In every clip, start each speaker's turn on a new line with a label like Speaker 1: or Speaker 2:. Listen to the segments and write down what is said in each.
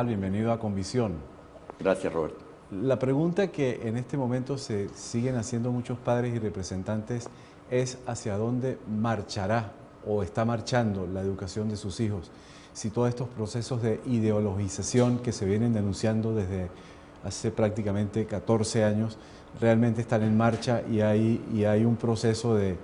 Speaker 1: Bienvenido a Convisión.
Speaker 2: Gracias, Roberto.
Speaker 1: La pregunta que en este momento se siguen haciendo muchos padres y representantes es hacia dónde marchará o está marchando la educación de sus hijos. Si todos estos procesos de ideologización que se vienen denunciando desde hace prácticamente 14 años realmente están en marcha y hay un proceso de,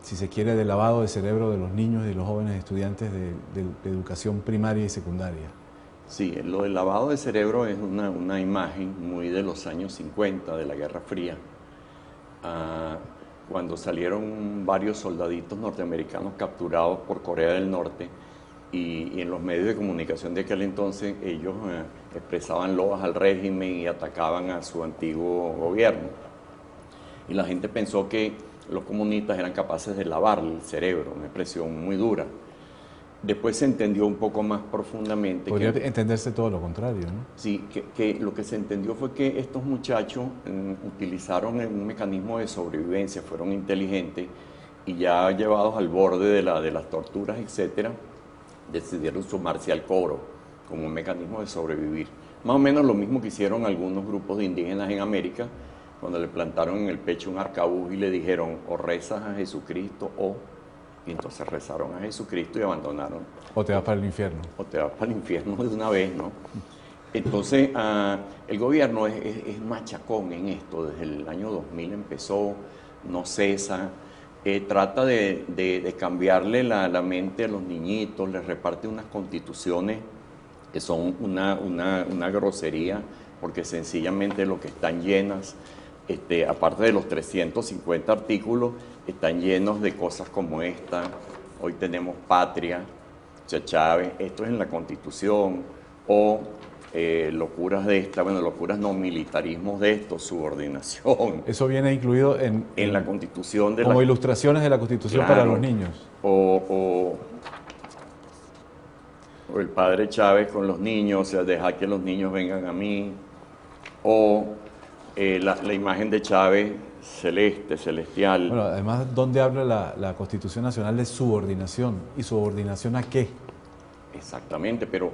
Speaker 1: si se quiere, de lavado de cerebro de los niños y de los jóvenes estudiantes de educación primaria y secundaria.
Speaker 2: Sí, lo del lavado de cerebro es una imagen muy de los años 50, de la Guerra Fría, cuando salieron varios soldaditos norteamericanos capturados por Corea del Norte y en los medios de comunicación de aquel entonces ellos expresaban loas al régimen y atacaban a su antiguo gobierno. Y la gente pensó que los comunistas eran capaces de lavar el cerebro, una expresión muy dura. Después se entendió un poco más profundamente.
Speaker 1: Podría entenderse todo lo contrario, ¿no?
Speaker 2: Sí, que lo que se entendió fue que estos muchachos utilizaron un mecanismo de sobrevivencia, fueron inteligentes y ya llevados al borde de las torturas, etcétera, decidieron sumarse al coro como un mecanismo de sobrevivir. Más o menos lo mismo que hicieron algunos grupos de indígenas en América cuando le plantaron en el pecho un arcabuz y le dijeron o rezas a Jesucristo y entonces rezaron a Jesucristo y abandonaron.
Speaker 1: O te vas para el infierno.
Speaker 2: O te vas para el infierno de una vez, ¿no? Entonces, el gobierno es machacón en esto. Desde el año 2000 empezó, no cesa. Trata de cambiarle la mente a los niñitos, les reparte unas constituciones que son una grosería, porque sencillamente lo que están llenas, aparte de los 350 artículos, están llenos de cosas como esta. Hoy tenemos patria, Chávez, esto es en la Constitución, o locuras de esta, bueno, locuras no, militarismos de esto, subordinación.
Speaker 1: Eso viene incluido en
Speaker 2: la Constitución de
Speaker 1: como ilustraciones de la Constitución, claro, para los niños.
Speaker 2: O el padre Chávez con los niños, o sea, dejar que los niños vengan a mí, o la imagen de Chávez celeste, celestial.
Speaker 1: Bueno, además, ¿dónde habla la Constitución Nacional de subordinación? ¿Y subordinación a qué?
Speaker 2: Exactamente, pero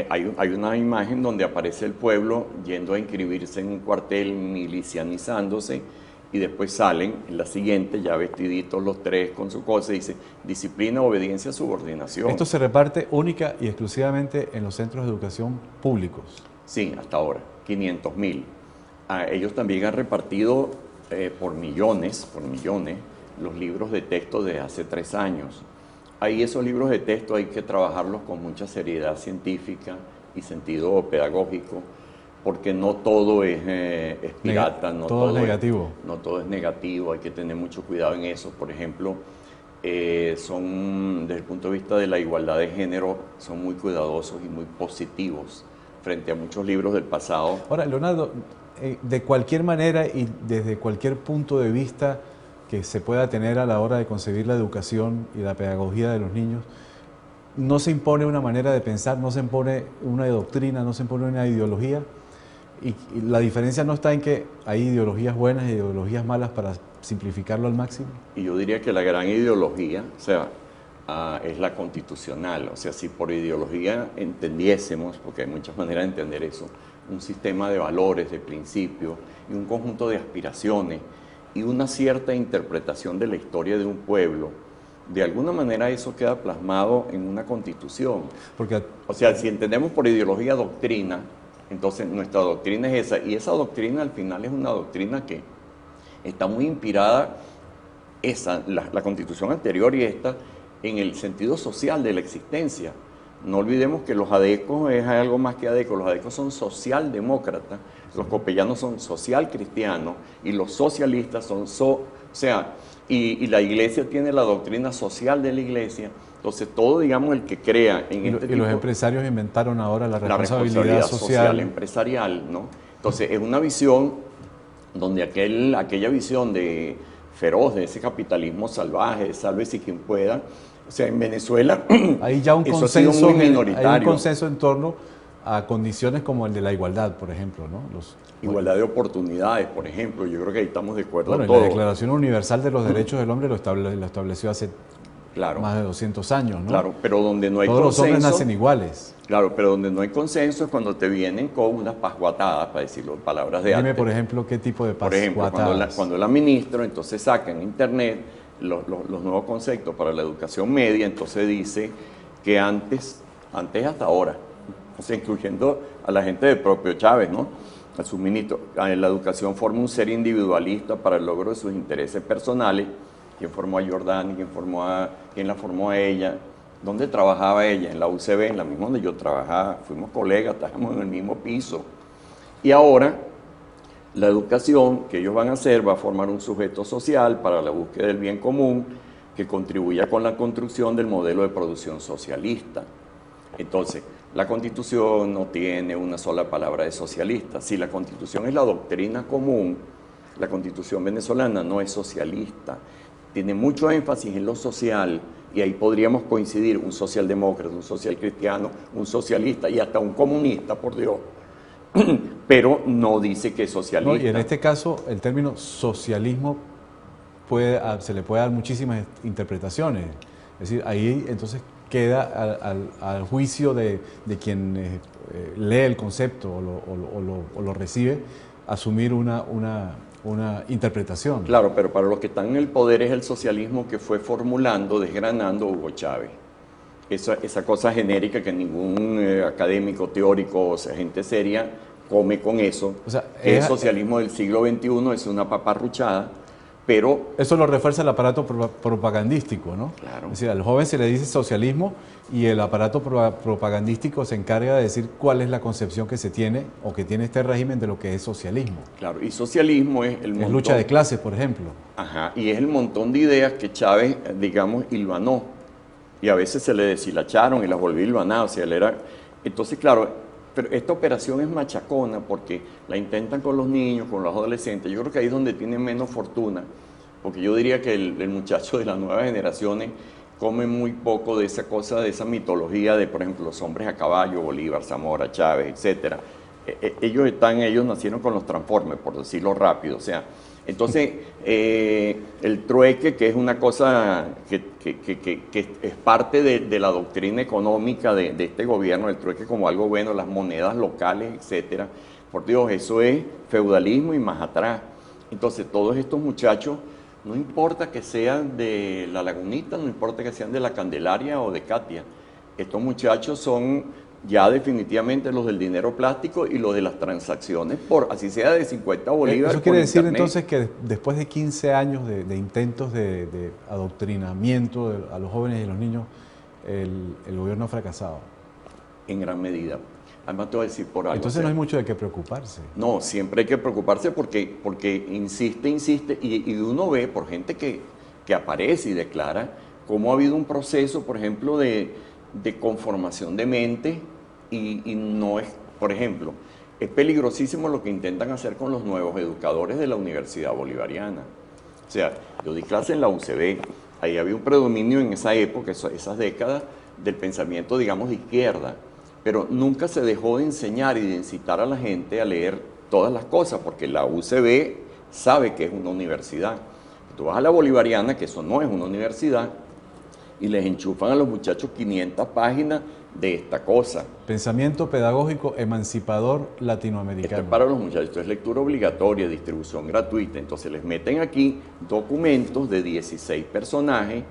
Speaker 2: hay una imagen donde aparece el pueblo yendo a inscribirse en un cuartel, milicianizándose, y después salen en la siguiente, ya vestiditos los tres con su cosa, y dice disciplina, obediencia, subordinación.
Speaker 1: ¿Esto se reparte única y exclusivamente en los centros de educación públicos?
Speaker 2: Sí, hasta ahora, 500.000. Ellos también han repartido por millones, los libros de texto de hace 3 años. Ahí esos libros de texto hay que trabajarlos con mucha seriedad científica y sentido pedagógico, porque no todo es pirata, no
Speaker 1: todo es negativo.
Speaker 2: No todo es negativo, hay que tener mucho cuidado en eso. Por ejemplo, son, desde el punto de vista de la igualdad de género, son muy cuidadosos y muy positivos frente a muchos libros del pasado.
Speaker 1: Ahora, Leonardo, de cualquier manera y desde cualquier punto de vista que se pueda tener a la hora de concebir la educación y la pedagogía de los niños, no se impone una manera de pensar, no se impone una doctrina, no se impone una ideología, y la diferencia no está en que hay ideologías buenas e ideologías malas para simplificarlo al máximo.
Speaker 2: Y yo diría que la gran ideología, o sea, es la constitucional. O sea, si por ideología entendiésemos, porque hay muchas maneras de entender eso, un sistema de valores, de principios y un conjunto de aspiraciones y una cierta interpretación de la historia de un pueblo, de alguna manera eso queda plasmado en una constitución. O sea, si entendemos por ideología doctrina, entonces nuestra doctrina es esa, y esa doctrina al final es una doctrina que está muy inspirada, la constitución anterior y esta, en el sentido social de la existencia. No olvidemos que los adecos es algo más que adecos, los adecos son socialdemócratas, los copellanos son social cristianos y los socialistas son y la iglesia tiene la doctrina social de la iglesia. Entonces todo, digamos, el que crea en este tipo...
Speaker 1: Y los empresarios inventaron ahora la responsabilidad social
Speaker 2: empresarial, ¿no? Entonces es una visión donde aquella visión de feroz, de ese capitalismo salvaje, sálvese quien pueda. O sea, en Venezuela
Speaker 1: hay ya un consenso,
Speaker 2: muy minoritario.
Speaker 1: Hay un consenso en torno a condiciones como el de la igualdad, por ejemplo, ¿no?
Speaker 2: Igualdad de oportunidades, por ejemplo. Yo creo que ahí estamos de acuerdo
Speaker 1: todos.
Speaker 2: La
Speaker 1: Declaración Universal de los Derechos del Hombre lo estableció hace
Speaker 2: Claro.
Speaker 1: más de 200 años, ¿no?
Speaker 2: Claro, pero donde no hay
Speaker 1: Todos
Speaker 2: consenso...
Speaker 1: los hombres nacen iguales.
Speaker 2: Claro, pero donde no hay consenso es cuando te vienen con unas pasguatadas, para decirlo en palabras de
Speaker 1: Dime,
Speaker 2: arte.
Speaker 1: por ejemplo, qué tipo de
Speaker 2: Por ejemplo,
Speaker 1: pasguatadas.
Speaker 2: cuando la ministro entonces saca en internet los nuevos conceptos para la educación media, entonces dice que antes hasta ahora, o sea, incluyendo a la gente del propio Chávez, ¿no? A su ministro, la educación forma un ser individualista para el logro de sus intereses personales. ¿Quién formó a Jordani? ¿Quién la formó a ella? ¿Dónde trabajaba ella? En la UCB, en la misma donde yo trabajaba. Fuimos colegas, estábamos en el mismo piso. Y ahora, la educación que ellos van a hacer va a formar un sujeto social para la búsqueda del bien común que contribuya con la construcción del modelo de producción socialista. Entonces, la Constitución no tiene una sola palabra de socialista. Si la Constitución es la doctrina común, la Constitución venezolana no es socialista. Tiene mucho énfasis en lo social, y ahí podríamos coincidir un socialdemócrata, un socialcristiano, un socialista y hasta un comunista, por Dios. Pero no dice que es socialista.
Speaker 1: No, y en este caso, el término socialismo se le puede dar muchísimas interpretaciones. Es decir, ahí entonces queda al juicio de quien lee el concepto o lo recibe, asumir una interpretación.
Speaker 2: Claro, pero para los que están en el poder es el socialismo que fue formulando, desgranando Hugo Chávez. Esa cosa genérica que ningún académico, teórico, o sea, gente seria come con eso. O sea, que el socialismo del siglo XXI es una paparruchada, pero...
Speaker 1: Eso lo refuerza el aparato propagandístico, ¿no?
Speaker 2: Claro.
Speaker 1: Es decir, al joven se le dice socialismo y el aparato propagandístico se encarga de decir cuál es la concepción que se tiene o que tiene este régimen de lo que es socialismo.
Speaker 2: Claro, y socialismo es el montón...
Speaker 1: Es lucha de clases, por ejemplo.
Speaker 2: Ajá, y es el montón de ideas que Chávez, digamos, hilvanó. Y a veces se le deshilacharon y las volvió a hilvanar, o sea, él era... Entonces, claro, pero esta operación es machacona porque la intentan con los niños, con los adolescentes. Yo creo que ahí es donde tienen menos fortuna, porque yo diría que el muchacho de las nuevas generaciones come muy poco de esa cosa, de esa mitología de, por ejemplo, los hombres a caballo, Bolívar, Zamora, Chávez, etcétera. Ellos nacieron con los Transformers, por decirlo rápido, o sea... Entonces, el trueque, que es una cosa que es parte de la doctrina económica de este gobierno, el trueque como algo bueno, las monedas locales, etcétera. Por Dios, eso es feudalismo y más atrás. Entonces, todos estos muchachos, no importa que sean de La Lagunita, no importa que sean de La Candelaria o de Katia, estos muchachos son... ya definitivamente los del dinero plástico y los de las transacciones, por así sea de 50 bolívares.
Speaker 1: Eso quiere decir
Speaker 2: internet.
Speaker 1: Entonces que después de 15 años de intentos de adoctrinamiento a los jóvenes y a los niños, el gobierno ha fracasado.
Speaker 2: En gran medida. Además te voy a decir por algo.
Speaker 1: Entonces no hay mucho de qué preocuparse.
Speaker 2: No, siempre hay que preocuparse porque insiste y uno ve por gente que aparece y declara cómo ha habido un proceso, por ejemplo, de conformación de mente y no es, por ejemplo, es peligrosísimo lo que intentan hacer con los nuevos educadores de la Universidad Bolivariana. O sea, yo di clase en la UCB, ahí había un predominio en esa época, esas décadas, del pensamiento, digamos, de izquierda, pero nunca se dejó de enseñar y de incitar a la gente a leer todas las cosas, porque la UCB sabe que es una universidad. Tú vas a la Bolivariana, que eso no es una universidad, y les enchufan a los muchachos 500 páginas de esta cosa.
Speaker 1: Pensamiento pedagógico emancipador
Speaker 2: Esto
Speaker 1: latinoamericano.
Speaker 2: es para los muchachos, esto es lectura obligatoria, distribución gratuita. Entonces les meten aquí documentos de 16 personajes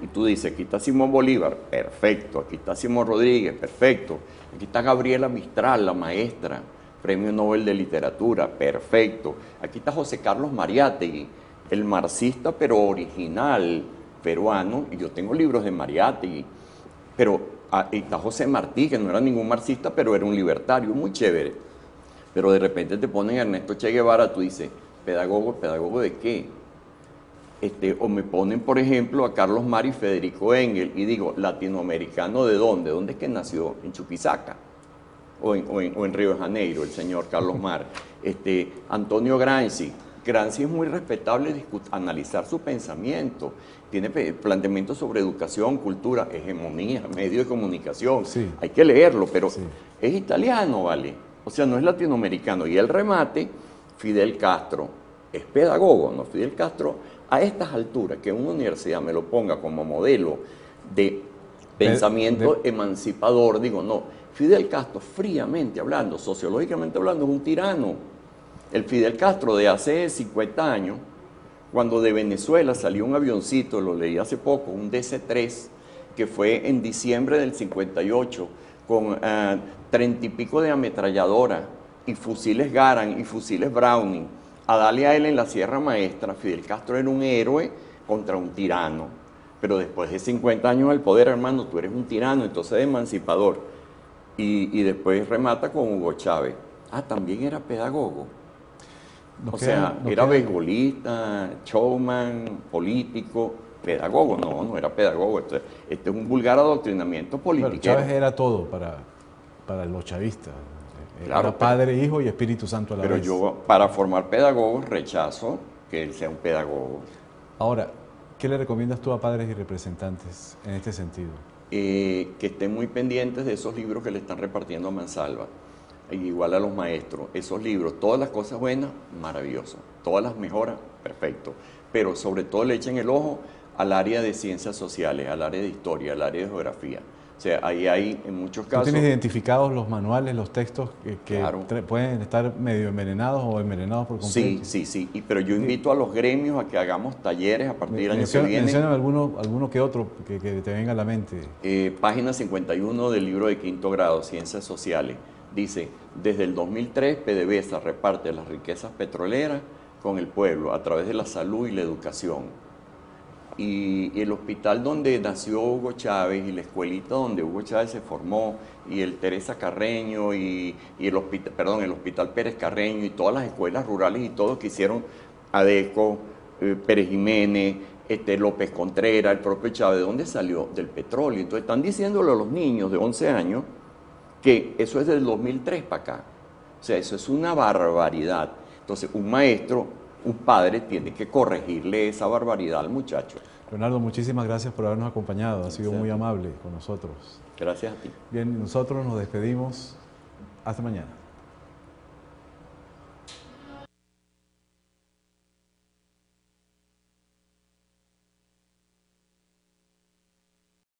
Speaker 2: y tú dices, aquí está Simón Bolívar, perfecto. Aquí está Simón Rodríguez, perfecto. Aquí está Gabriela Mistral, la maestra, Premio Nobel de Literatura, perfecto. Aquí está José Carlos Mariátegui, el marxista pero original, peruano, y yo tengo libros de Mariátegui, pero está José Martí, que no era ningún marxista, pero era un libertario, muy chévere. Pero de repente te ponen a Ernesto Che Guevara, tú dices, ¿pedagogo de qué? O me ponen, por ejemplo, a Carlos Mar y Federico Engel, y digo, ¿latinoamericano de dónde? ¿Dónde es que nació? ¿En Chuquisaca? O en Río de Janeiro, el señor Carlos Mar. Antonio Gramsci. Gramsci es muy respetable analizar su pensamiento. Tiene planteamientos sobre educación, cultura, hegemonía, medio de comunicación.
Speaker 1: Sí.
Speaker 2: Hay que leerlo, pero
Speaker 1: sí.
Speaker 2: Es italiano, ¿vale? O sea, no es latinoamericano. Y el remate, Fidel Castro es pedagogo, ¿no? Fidel Castro a estas alturas, que una universidad me lo ponga como modelo de pensamiento emancipador, digo, no, Fidel Castro, fríamente hablando, sociológicamente hablando, es un tirano. El Fidel Castro de hace 50 años, cuando de Venezuela salió un avioncito, lo leí hace poco, un DC-3, que fue en diciembre del 58, con 30 y pico de ametralladora y fusiles Garand y fusiles Browning, a darle a él en la Sierra Maestra. Fidel Castro era un héroe contra un tirano. Pero después de 50 años al poder, hermano, tú eres un tirano, entonces emancipador. Y después remata con Hugo Chávez. Ah, también era pedagogo. Era beisbolista, showman, político, pedagogo. No, no era pedagogo. Este es un vulgar adoctrinamiento político.
Speaker 1: Chávez era todo para los chavistas. Claro, era Padre, Hijo y Espíritu Santo a la vez.
Speaker 2: Pero yo, para formar pedagogos, rechazo que él sea un pedagogo.
Speaker 1: Ahora, ¿qué le recomiendas tú a padres y representantes en este sentido?
Speaker 2: Que estén muy pendientes de esos libros que le están repartiendo a mansalva. Igual a los maestros. Esos libros, todas las cosas buenas, maravilloso. Todas las mejoras, perfecto. Pero sobre todo le echen el ojo al área de ciencias sociales, al área de historia, al área de geografía. O sea, ahí hay en muchos casos...
Speaker 1: ¿Tú tienes identificados los manuales, los textos que claro, pueden estar medio envenenados o envenenados por completo?
Speaker 2: Sí. Pero yo invito a los gremios a que hagamos talleres a partir del año que viene.
Speaker 1: Menciona alguno que otro que te venga a la mente.
Speaker 2: Página 51 del libro de quinto grado, Ciencias Sociales. Dice, desde el 2003 PDVSA reparte las riquezas petroleras con el pueblo a través de la salud y la educación. Y el hospital donde nació Hugo Chávez y la escuelita donde Hugo Chávez se formó y el Teresa Carreño y el hospital Pérez Carreño y todas las escuelas rurales y todo que hicieron Adeco, Pérez Jiménez, López Contreras, el propio Chávez, ¿de dónde salió? Del petróleo. Entonces están diciéndole a los niños de 11 años que eso es del 2003 para acá. O sea, eso es una barbaridad. Entonces un maestro, un padre tiene que corregirle esa barbaridad al muchacho.
Speaker 1: Leonardo, muchísimas gracias por habernos acompañado. Ha sido muy amable con nosotros.
Speaker 2: Gracias a ti.
Speaker 1: Bien, nosotros nos despedimos. Hasta mañana.